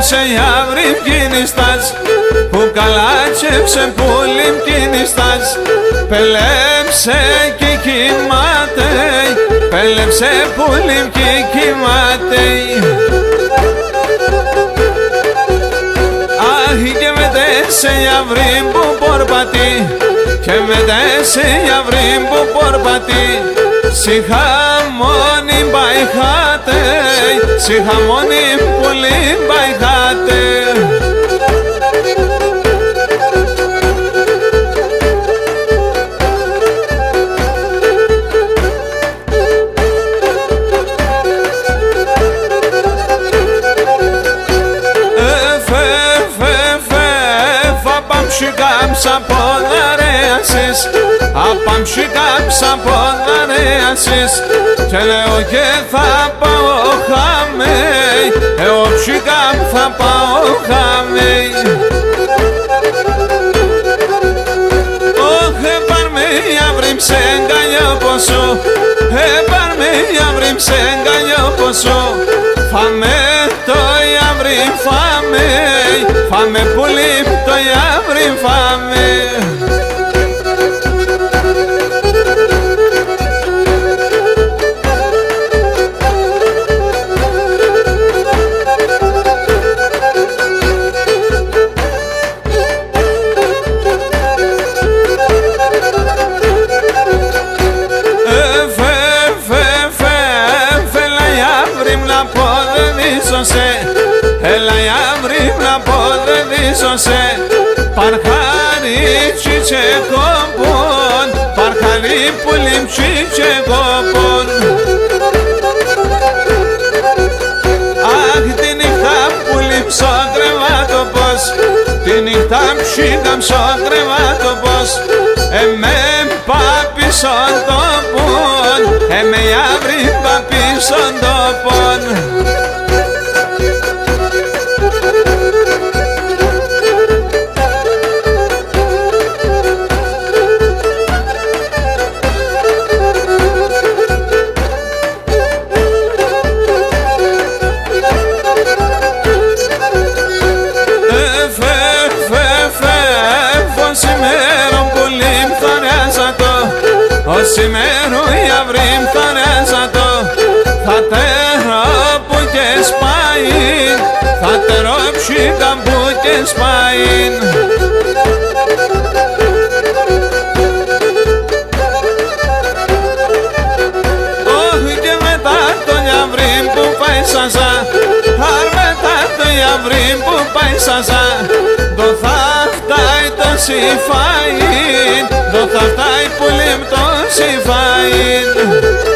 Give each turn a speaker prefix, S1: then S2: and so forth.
S1: σε αύρη κινηστάς, που καλάτσεψε πουλιμ κινηστάς. Πελέψε και κοιμάται, πέλεψε πουλιμ και κοιμάται. Αχ, και μετέ σε αύρη που πορπατεί, και μετέ σε αύρη που πορπατεί. Σιχαμόνι μπαϊχάτε, σιχαμόνι πουλί μπαϊχάτε. Απαμψικάμψα ποδαρέασες, απαμψικάμψα ποδαρέασες, και λέω και θα πάω χαμέι, εγώ ψικάμ θα πάω χαμέι. Όχ, έπαρμε αύριο ψέγκαλιο ποσό, έπαρμε αύριο ψέγκαλιο ποσό. Φάμε το αύριο φάμε, φάμε πολύ το αύριο φάμε. Έλα η αύρη να πω δεν δίσωσε, παρχαρίτσι και κόμπον, παρχαρί πουλιμτσι και κόμπον. Αχ, τη νύχτα πουλιμψω κρεβάτοπος, τη νύχτα ψήκαμψω κρεβάτοπος, εμέμ παπίσον τόπον, εμέ η αύρη παπίσον τόπον. Σημέρου η αυρήμ θα ρέζατο, θα τερόπου και σπάιν, θα τερόψει καμπού και σπάιν. Όχι και μετά το αυρήμ που πάει σαζά, αρ μετά το αυρήμ που πάει σαζά, το θα φτάει το συμφάιν, το θα φτάει πολύ το συμφάιν.